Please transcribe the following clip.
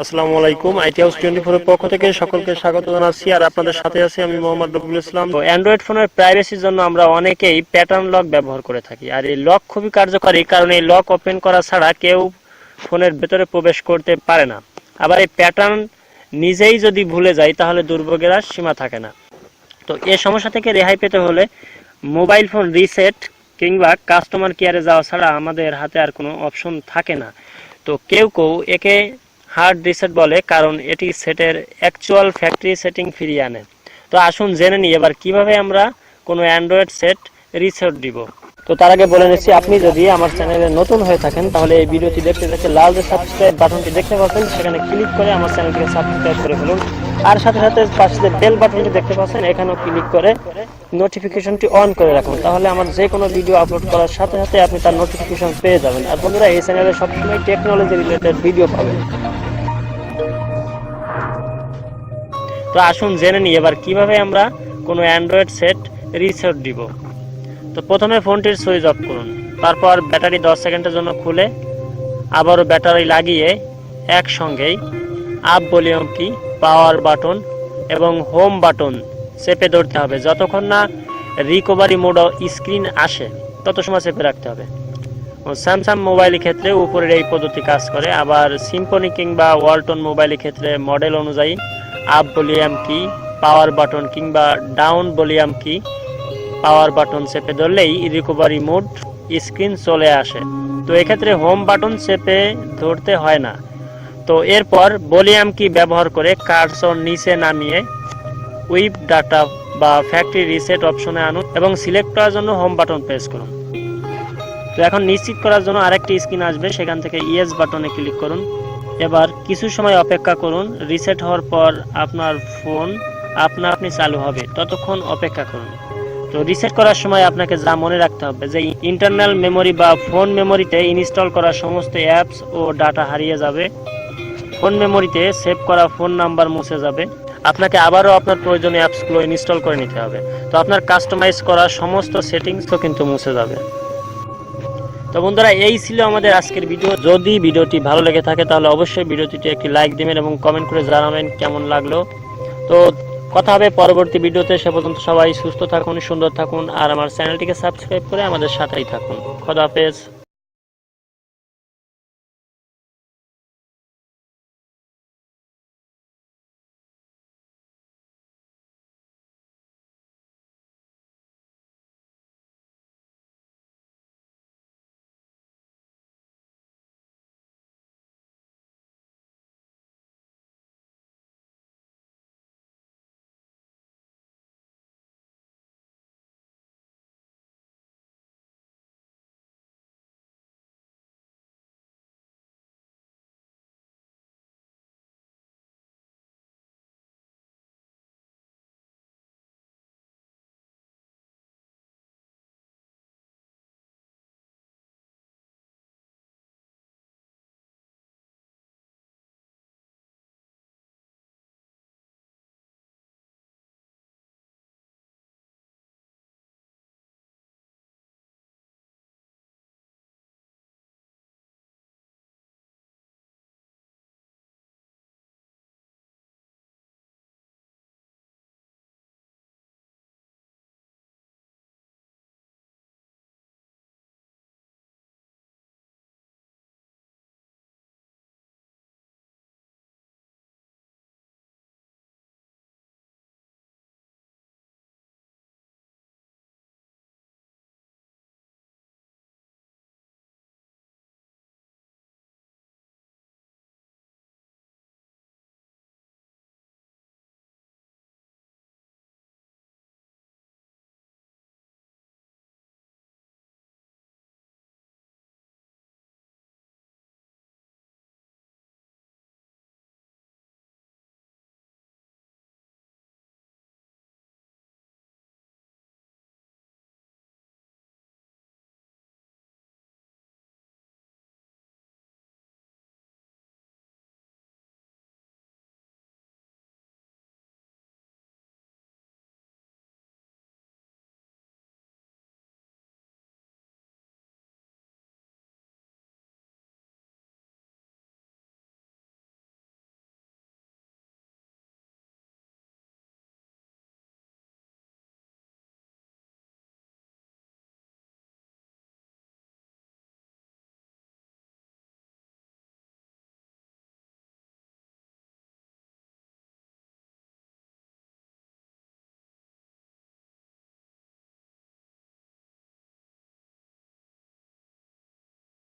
আসসালামু আলাইকুম। IT house 24 এর পক্ষ থেকে সকলকে স্বাগত জানাচ্ছি। আর আপনাদের সাথে আছি আমি মোহাম্মদ রবিউল ইসলাম। তো অ্যান্ড্রয়েড ফোনের প্রাইভেসির জন্য আমরা অনেকেই প্যাটার্ন লক ব্যবহার করে থাকি। আর এই লক খুবই কার্যকরী, কারণ এই লক ওপেন করা ছাড়া কেউ ফোনের ভেতরে প্রবেশ করতে পারে না। আবার এই প্যাটার্ন নিজেই যদি ভুলে যায় তাহলে দুর্ভোগের আর সীমা থাকে না। তো এই সমস্যা থেকে রেহাই পেতে হলে মোবাইল ফোন রিসেট কিংবা কাস্টমার কেয়ারে যাওয়া ছাড়া আমাদের হাতে আর কোনো অপশন থাকে না। তো কেউ একে হার্ড রিসেট বলে, কারণ এটি সেটের অ্যাকচুয়াল ফ্যাক্টরি সেটিং ফিরিয়ে আনে। তো আসুন জেনে নিই এবার কিভাবে আমরা কোনো অ্যান্ড্রয়েড সেট রিসেট দিব। তো তার আগে বলে নিচ্ছি, আপনি যদি আমার চ্যানেলে নতুন হয়ে থাকেন তাহলে এই ভিডিওটি দেখতে দেখতে লাল যে সাবস্ক্রাইব বাটনটি দেখতে পাচ্ছেন সেখানে ক্লিক করে আমার চ্যানেলটিকে সাবস্ক্রাইব করে ফেলুন। আর সাথে সাথে পাশে যে বেল বাটনটি দেখতে পাচ্ছেন এখানেও ক্লিক করে নোটিফিকেশনটি অন করে রাখুন, তাহলে আমার যে কোনো ভিডিও আপলোড করার সাথে সাথে আপনি তার নোটিফিকেশন পেয়ে যাবেন। আর বন্ধুরা, এই চ্যানেলে সবসময় টেকনোলজি রিলেটেড ভিডিও পাবেন। তো আসুন জেনে নিই এবার কিভাবে আমরা কোনো অ্যান্ড্রয়েড সেট রিসেট দিব। তো প্রথমে ফোনটির সুইচ অফ করুন, তারপর ব্যাটারি 10 সেকেন্ডের জন্য খুলে আবারও ব্যাটারি লাগিয়ে একসঙ্গেই আপ ভলিউম কি, পাওয়ার বাটন এবং হোম বাটন চেপে ধরতে হবে। যতক্ষণ না রিকভারি মোড স্ক্রিন আসে তত সময় চেপে রাখতে হবে। স্যামসাং মোবাইলের ক্ষেত্রে উপরের এই পদ্ধতি কাজ করে, আবার সিম্ফনি কিংবা ওয়ালটন মোবাইলের ক্ষেত্রে মডেল অনুযায়ী আপ ভলিউম কি, পাওয়ার বাটন কিংবা ডাউন ভলিউম কি, পাওয়ার বাটন চেপে ধরলেই রিকভারি মোড স্ক্রিন চলে আসে। তো এক্ষেত্রে হোম বাটন চেপে ধরতে হয় না। তো এরপর ভলিউম কি ব্যবহার করে কার্সর নিচে নামিয়ে উইপ ডাটা বা ফ্যাক্টরি রিসেট অপশনে আনুন এবং সিলেক্ট করার জন্য হোম বাটন প্রেস করুন। তো এখন নিশ্চিত করার জন্য আরেকটি স্ক্রিন আসবে, সেখান থেকে ইয়েস বাটনে ক্লিক করুন। এবার কিছু সময় অপেক্ষা করুন। রিসেট হওয়ার পর আপনার ফোন আপনি চালু হবে, ততক্ষণ অপেক্ষা করুন। তো রিসেট করার সময় আপনাকে যা মনে রাখতে হবে যে ইন্টারনাল মেমোরি বা ফোন মেমোরিতে ইনস্টল করা সমস্ত অ্যাপস ও ডাটা হারিয়ে যাবে। ফোন মেমোরিতে সেভ করা ফোন নাম্বার মুছে যাবে। আপনাকে আবারও আপনার প্রয়োজনীয় অ্যাপসগুলো ইনস্টল করে নিতে হবে। তো আপনার কাস্টমাইজ করা সমস্ত সেটিংসও কিন্তু মুছে যাবে। তো বন্ধুরা, এই ছিল আমাদের আজকের ভিডিও। যদি ভিডিওটি ভালো লেগে থাকে তাহলে অবশ্যই ভিডিওটিতে একটি লাইক দিবেন এবং কমেন্ট করে জানাবেন কেমন লাগলো। তো কথা হবে পরবর্তী ভিডিওতে। সে পর্যন্ত সবাই সুস্থ থাকুন, সুন্দর থাকুন, আর আমার চ্যানেলটিকে সাবস্ক্রাইব করে আমাদের সাথেই থাকুন। খোদা হাফেজ।